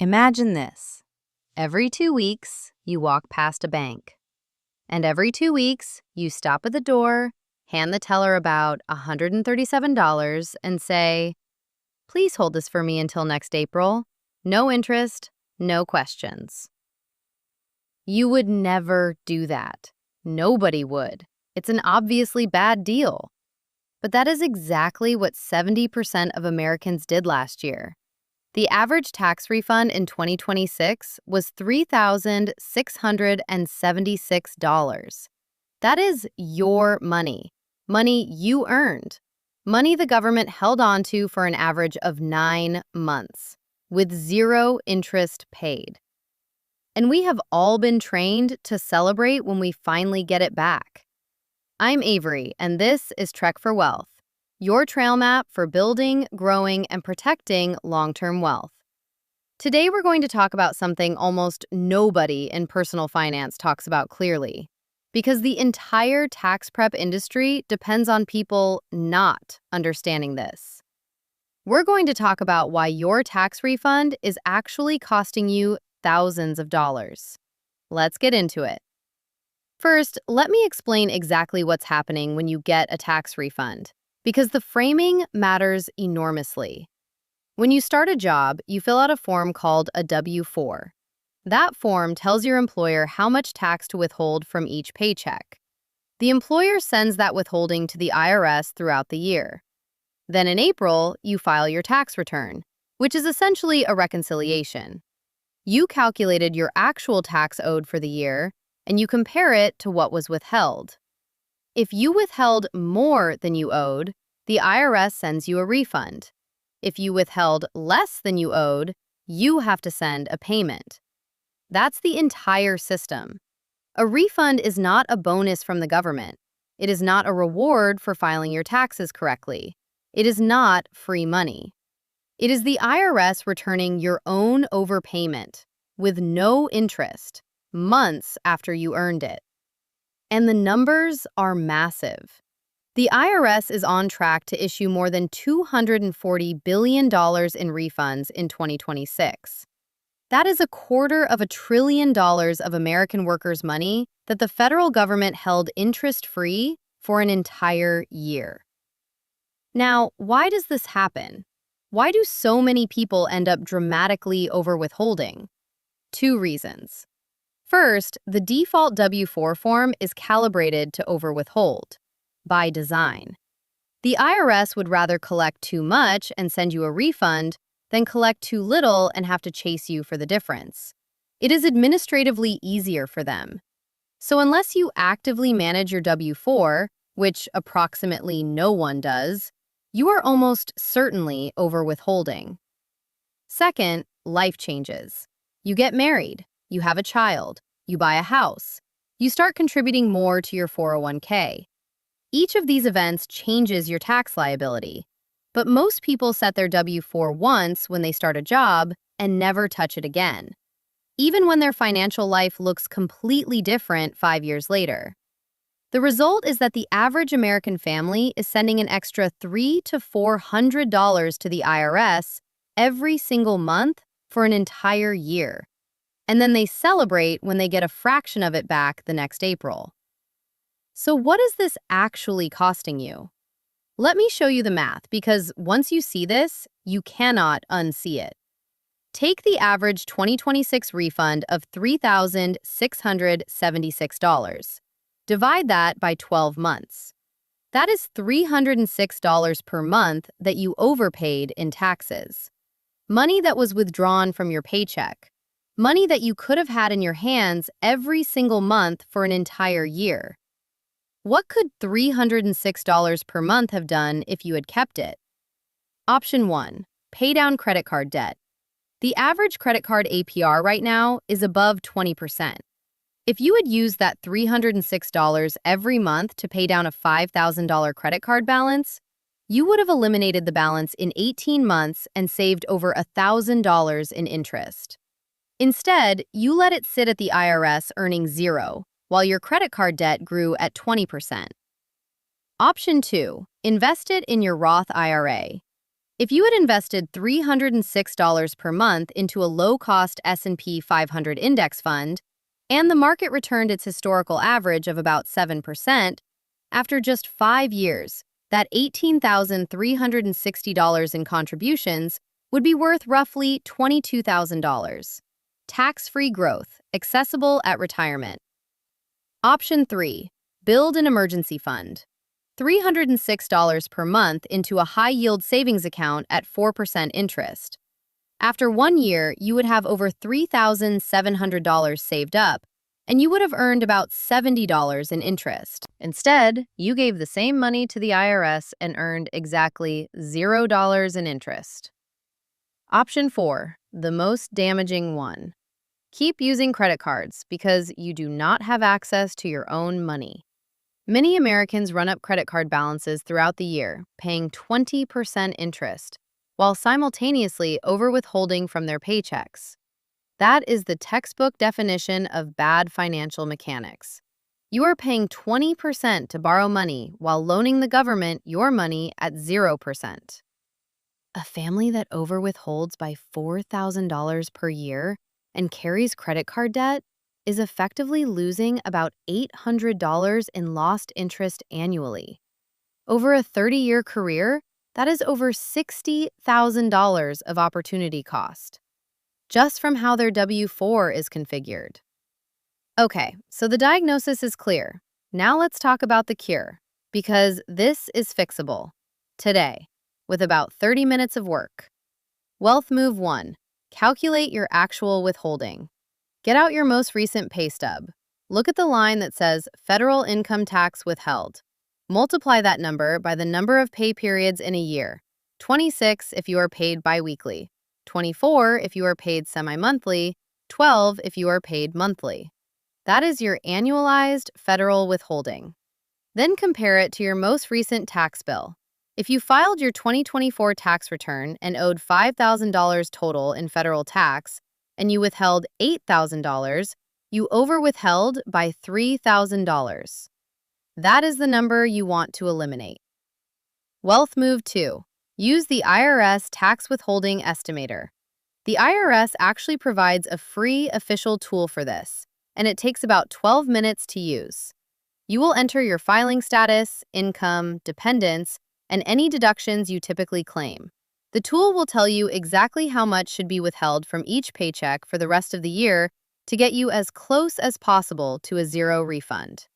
Imagine this. Every 2 weeks, you walk past a bank. And every 2 weeks, you stop at the door, hand the teller about $137, and say, "Please hold this for me until next April. No interest, no questions." You would never do that. Nobody would. It's an obviously bad deal. But that is exactly what 70% of Americans did last year. The average tax refund in 2026 was $3,676. That is your money, money you earned, money the government held on to for an average of 9 months, with zero interest paid. And we have all been trained to celebrate when we finally get it back. I'm Avery, and this is Trek for Wealth, your trail map for building, growing, and protecting long-term wealth. Today, we're going to talk about something almost nobody in personal finance talks about clearly, because the entire tax prep industry depends on people not understanding this. We're going to talk about why your tax refund is actually costing you thousands of dollars. Let's get into it. First, let me explain exactly what's happening when you get a tax refund, because the framing matters enormously. When you start a job, you fill out a form called a W-4. That form tells your employer how much tax to withhold from each paycheck. The employer sends that withholding to the IRS throughout the year. Then in April, you file your tax return, which is essentially a reconciliation. You calculated your actual tax owed for the year, and you compare it to what was withheld. If you withheld more than you owed, the IRS sends you a refund. If you withheld less than you owed, you have to send a payment. That's the entire system. A refund is not a bonus from the government. It is not a reward for filing your taxes correctly. It is not free money. It is the IRS returning your own overpayment with no interest, months after you earned it. And the numbers are massive. The IRS is on track to issue more than $240 billion in refunds in 2026. That is $250 billion of American workers' money that the federal government held interest-free for an entire year. Now, why does this happen? Why do so many people end up dramatically over-withholding? 2 reasons. First, the default W-4 form is calibrated to over-withhold, by design. The IRS would rather collect too much and send you a refund than collect too little and have to chase you for the difference. It is administratively easier for them. So unless you actively manage your W-4, which approximately no one does, you are almost certainly over-withholding. Second, life changes. You get married. You have a child, you buy a house, you start contributing more to your 401k. Each of these events changes your tax liability, but most people set their W-4 once when they start a job and never touch it again, even when their financial life looks completely different 5 years later. The result is that the average American family is sending an extra $300 to $400 to the IRS every single month for an entire year. And then they celebrate when they get a fraction of it back the next April. So what is this actually costing you? Let me show you the math, because once you see this, you cannot unsee it. Take the average 2026 refund of $3,676. Divide that by 12 months. That is $306 per month that you overpaid in taxes. Money that was withdrawn from your paycheck. Money that you could have had in your hands every single month for an entire year. What could $306 per month have done if you had kept it? Option 1, pay down credit card debt. The average credit card APR right now is above 20%. If you had used that $306 every month to pay down a $5,000 credit card balance, you would have eliminated the balance in 18 months and saved over $1,000 in interest. Instead, you let it sit at the IRS earning 0, while your credit card debt grew at 20%. Option 2, invest it in your Roth IRA. If you had invested $306 per month into a low-cost S&P 500 index fund, and the market returned its historical average of about 7%, after just 5 years, that $18,360 in contributions would be worth roughly $22,000. Tax-free growth, accessible at retirement. Option 3. Build an emergency fund. $306 per month into a high-yield savings account at 4% interest. After 1 year, you would have over $3,700 saved up, and you would have earned about $70 in interest. Instead, you gave the same money to the IRS and earned exactly $0 in interest. Option 4, the most damaging one. Keep using credit cards because you do not have access to your own money. Many Americans run up credit card balances throughout the year, paying 20% interest, while simultaneously over-withholding from their paychecks. That is the textbook definition of bad financial mechanics. You are paying 20% to borrow money while loaning the government your money at 0%. A family that over-withholds by $4,000 per year and carries credit card debt is effectively losing about $800 in lost interest annually. Over a 30-year career, that is over $60,000 of opportunity cost, just from how their W-4 is configured. Okay, so the diagnosis is clear. Now let's talk about the cure, because this is fixable. Today, with about 30 minutes of work. Wealth Move 1. Calculate your actual withholding. Get out your most recent pay stub. Look at the line that says Federal Income Tax Withheld. Multiply that number by the number of pay periods in a year. 26 if you are paid biweekly, 24 if you are paid semi-monthly, 12 if you are paid monthly. That is your annualized federal withholding. Then compare it to your most recent tax bill. If you filed your 2024 tax return and owed $5,000 total in federal tax, and you withheld $8,000, you over-withheld by $3,000. That is the number you want to eliminate. Wealth Move 2. Use the IRS Tax Withholding Estimator. The IRS actually provides a free official tool for this, and it takes about 12 minutes to use. You will enter your filing status, income, dependents, and any deductions you typically claim. The tool will tell you exactly how much should be withheld from each paycheck for the rest of the year to get you as close as possible to a zero refund.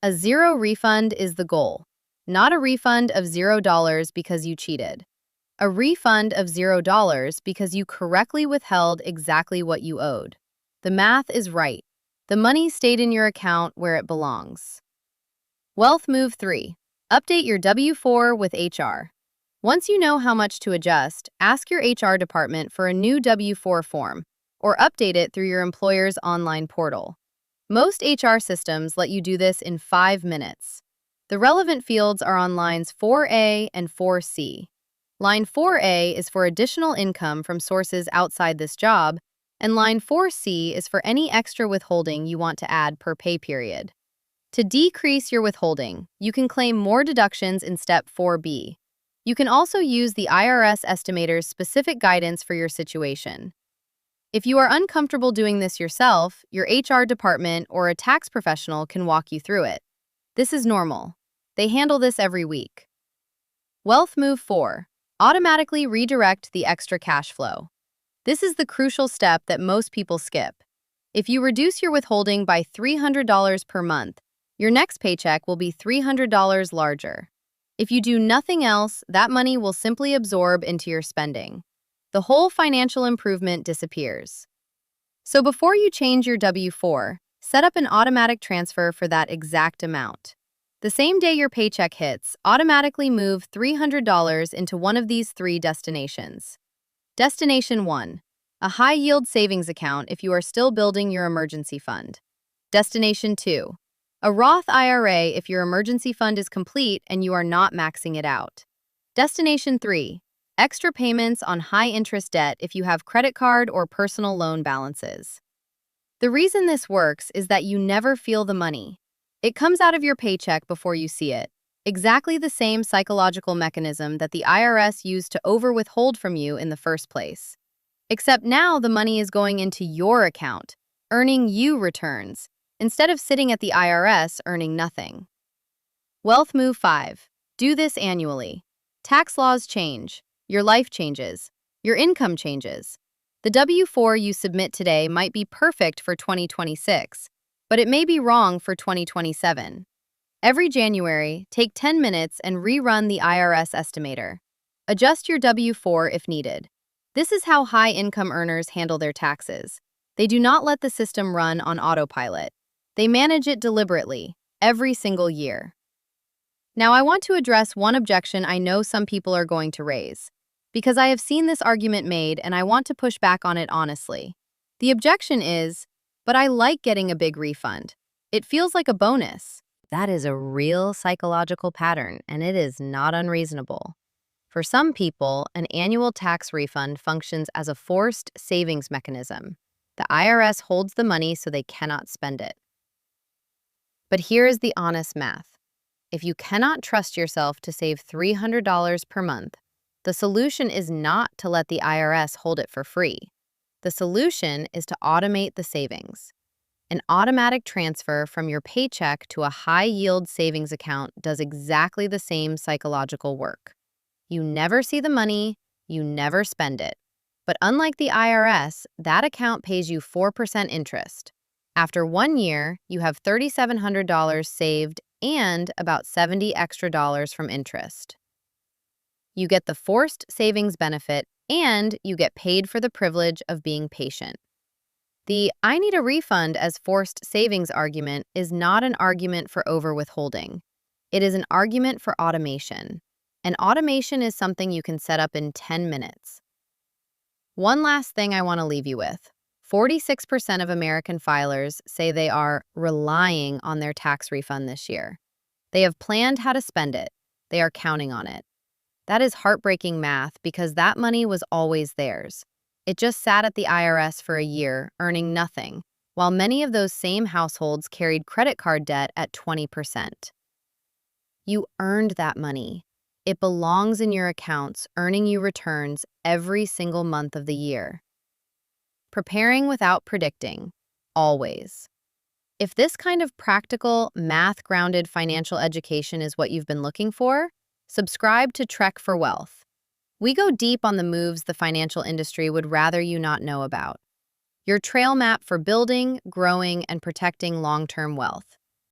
A zero refund is the goal, not a refund of $0 because you cheated. A refund of $0 because you correctly withheld exactly what you owed. The math is right. The money stayed in your account where it belongs. Wealth Move 3. Update your W-4 with HR. Once you know how much to adjust, ask your HR department for a new W-4 form, or update it through your employer's online portal. Most HR systems let you do this in 5 minutes. The relevant fields are on lines 4A and 4C. Line 4A is for additional income from sources outside this job, and line 4C is for any extra withholding you want to add per pay period. To decrease your withholding, you can claim more deductions in Step 4B. You can also use the IRS estimator's specific guidance for your situation. If you are uncomfortable doing this yourself, your HR department or a tax professional can walk you through it. This is normal. They handle this every week. Wealth Move 4. Automatically redirect the extra cash flow. This is the crucial step that most people skip. If you reduce your withholding by $300 per month, your next paycheck will be $300 larger. If you do nothing else, that money will simply absorb into your spending. The whole financial improvement disappears. So before you change your W-4, set up an automatic transfer for that exact amount. The same day your paycheck hits, automatically move $300 into one of these 3 destinations. Destination 1. A high-yield savings account if you are still building your emergency fund. Destination 2. A Roth IRA if your emergency fund is complete and you are not maxing it out. Destination 3. Extra payments on high-interest debt if you have credit card or personal loan balances. The reason this works is that you never feel the money. It comes out of your paycheck before you see it. Exactly the same psychological mechanism that the IRS used to over-withhold from you in the first place. Except now the money is going into your account, earning you returns, instead of sitting at the IRS earning nothing. Wealth Move 5. Do this annually. Tax laws change. Your life changes. Your income changes. The W-4 you submit today might be perfect for 2026, but it may be wrong for 2027. Every January, take 10 minutes and rerun the IRS estimator. Adjust your W-4 if needed. This is how high-income earners handle their taxes. They do not let the system run on autopilot. They manage it deliberately, every single year. Now, I want to address one objection I know some people are going to raise, because I have seen this argument made and I want to push back on it honestly. The objection is, but I like getting a big refund. It feels like a bonus. That is a real psychological pattern, and it is not unreasonable. For some people, an annual tax refund functions as a forced savings mechanism. The IRS holds the money so they cannot spend it. But here is the honest math. If you cannot trust yourself to save $300 per month, the solution is not to let the IRS hold it for free. The solution is to automate the savings. An automatic transfer from your paycheck to a high-yield savings account does exactly the same psychological work. You never see the money, you never spend it. But unlike the IRS, that account pays you 4% interest. After 1 year, you have $3,700 saved and about $70 extra from interest. You get the forced savings benefit and you get paid for the privilege of being patient. The "I need a refund as forced savings" argument is not an argument for over-withholding. It is an argument for automation. And automation is something you can set up in 10 minutes. One last thing I want to leave you with. 46% of American filers say they are relying on their tax refund this year. They have planned how to spend it. They are counting on it. That is heartbreaking math because that money was always theirs. It just sat at the IRS for a year, earning nothing, while many of those same households carried credit card debt at 20%. You earned that money. It belongs in your accounts, earning you returns every single month of the year. Preparing without predicting, always. If this kind of practical, math-grounded financial education is what you've been looking for, subscribe to Trek for Wealth. We go deep on the moves the financial industry would rather you not know about. Your trail map for building, growing, and protecting long-term wealth.